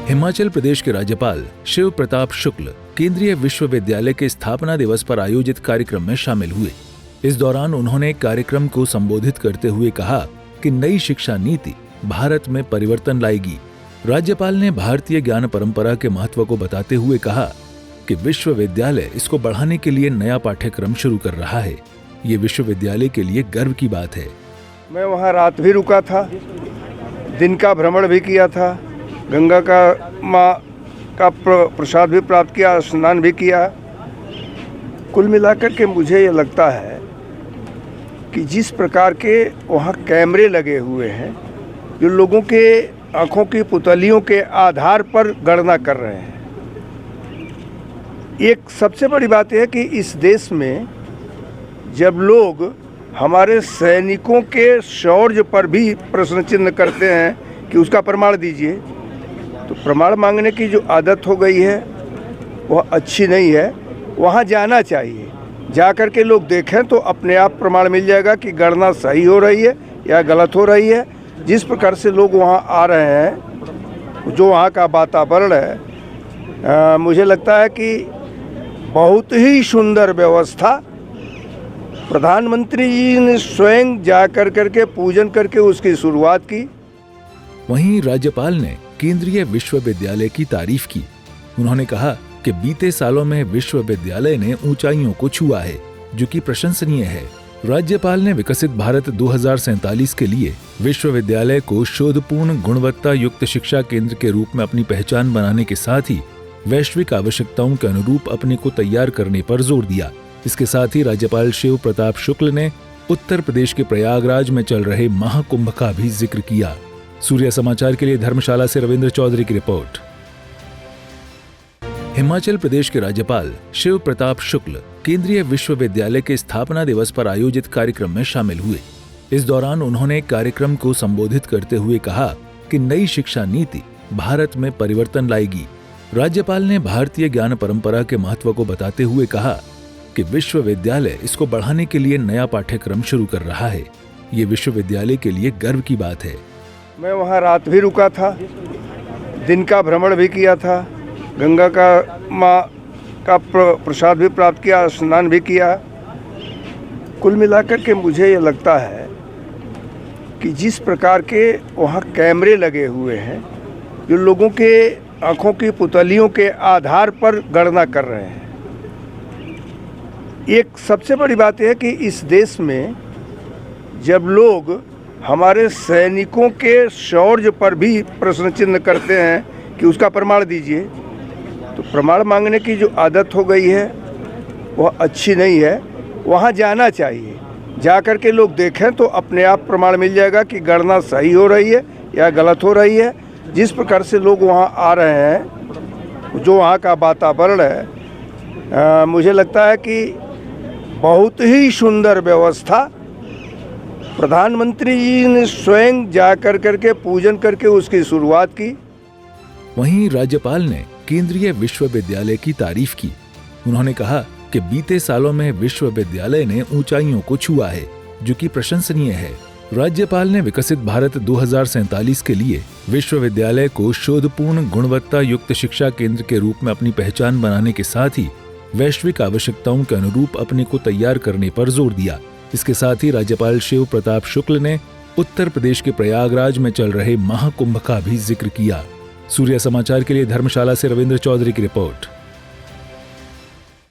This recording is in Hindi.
हिमाचल प्रदेश के राज्यपाल शिव प्रताप शुक्ल केंद्रीय विश्वविद्यालय के स्थापना दिवस पर आयोजित कार्यक्रम में शामिल हुए। इस दौरान उन्होंने कार्यक्रम को संबोधित करते हुए कहा कि नई शिक्षा नीति भारत में परिवर्तन लाएगी। राज्यपाल ने भारतीय ज्ञान परंपरा के महत्व को बताते हुए कहा कि विश्वविद्यालय इसको बढ़ाने के लिए नया पाठ्यक्रम शुरू कर रहा है। ये विश्वविद्यालय के लिए गर्व की बात है। मैं वहाँ रात भी रुका था, दिन का भ्रमण भी किया था, गंगा का माँ का प्रसाद भी प्राप्त किया, स्नान भी किया। कुल मिलाकर के मुझे ये लगता है कि जिस प्रकार के वहाँ कैमरे लगे हुए हैं जो लोगों के आँखों की पुतलियों के आधार पर गणना कर रहे हैं। एक सबसे बड़ी बात यह है कि इस देश में जब लोग हमारे सैनिकों के शौर्य पर भी प्रश्न चिन्ह करते हैं कि उसका प्रमाण दीजिए, तो प्रमाण मांगने की जो आदत हो गई है वह अच्छी नहीं है। वहाँ जाना चाहिए, जा कर के लोग देखें तो अपने आप प्रमाण मिल जाएगा कि गणना सही हो रही है या गलत हो रही है। जिस प्रकार से लोग वहाँ आ रहे हैं, जो वहाँ का वातावरण है, मुझे लगता है कि बहुत ही सुंदर व्यवस्था। प्रधानमंत्री जी ने स्वयं जा करके पूजन करके उसकी शुरुआत की। वहीं राज्यपाल ने केंद्रीय विश्वविद्यालय की तारीफ की। उन्होंने कहा कि बीते सालों में विश्वविद्यालय ने ऊंचाइयों को छुआ है, जो कि प्रशंसनीय है। राज्यपाल ने विकसित भारत 2047 के लिए विश्वविद्यालय को शोधपूर्ण गुणवत्ता युक्त शिक्षा केंद्र के रूप में अपनी पहचान बनाने के साथ ही वैश्विक आवश्यकताओं के अनुरूप अपने को तैयार करने पर जोर दिया। इसके साथ ही राज्यपाल शिव प्रताप शुक्ल ने उत्तर प्रदेश के प्रयागराज में चल रहे महाकुंभ का भी जिक्र किया। सूर्य समाचार के लिए धर्मशाला से रविंद्र चौधरी की रिपोर्ट। हिमाचल प्रदेश के राज्यपाल शिव प्रताप शुक्ल केंद्रीय विश्वविद्यालय के स्थापना दिवस पर आयोजित कार्यक्रम में शामिल हुए। इस दौरान उन्होंने कार्यक्रम को संबोधित करते हुए कहा कि नई शिक्षा नीति भारत में परिवर्तन लाएगी। राज्यपाल ने भारतीय ज्ञान परंपरा के महत्व को बताते हुए कहा कि विश्वविद्यालय इसको बढ़ाने के लिए नया पाठ्यक्रम शुरू कर रहा है। ये विश्वविद्यालय के लिए गर्व की बात है। मैं वहाँ रात भी रुका था, दिन का भ्रमण भी किया था, गंगा का माँ का प्रसाद भी प्राप्त किया, स्नान भी किया। कुल मिलाकर के मुझे ये लगता है कि जिस प्रकार के वहाँ कैमरे लगे हुए हैं जो लोगों के आँखों की पुतलियों के आधार पर गणना कर रहे हैं। एक सबसे बड़ी बात यह है कि इस देश में जब लोग हमारे सैनिकों के शौर्य पर भी प्रश्न चिन्ह करते हैं कि उसका प्रमाण दीजिए, तो प्रमाण मांगने की जो आदत हो गई है वह अच्छी नहीं है। वहाँ जाना चाहिए, जा कर के लोग देखें तो अपने आप प्रमाण मिल जाएगा कि गणना सही हो रही है या गलत हो रही है। जिस प्रकार से लोग वहाँ आ रहे हैं, जो वहाँ का वातावरण है, मुझे लगता है कि बहुत ही सुंदर व्यवस्था। प्रधानमंत्री जी ने स्वयं जा करके पूजन करके उसकी शुरुआत की। वहीं राज्यपाल ने केंद्रीय विश्वविद्यालय की तारीफ की। उन्होंने कहा कि बीते सालों में विश्वविद्यालय ने ऊंचाइयों को छुआ है, जो कि प्रशंसनीय है। राज्यपाल ने विकसित भारत 2047 के लिए विश्वविद्यालय को शोधपूर्ण गुणवत्ता युक्त शिक्षा केंद्र के रूप में अपनी पहचान बनाने के साथ ही वैश्विक आवश्यकताओं के अनुरूप अपने को तैयार करने पर जोर दिया। इसके साथ ही राज्यपाल शिव प्रताप शुक्ल ने उत्तर प्रदेश के प्रयागराज में चल रहे महाकुंभ का भी जिक्र किया। सूर्य समाचार के लिए धर्मशाला से रविंद्र चौधरी की रिपोर्ट।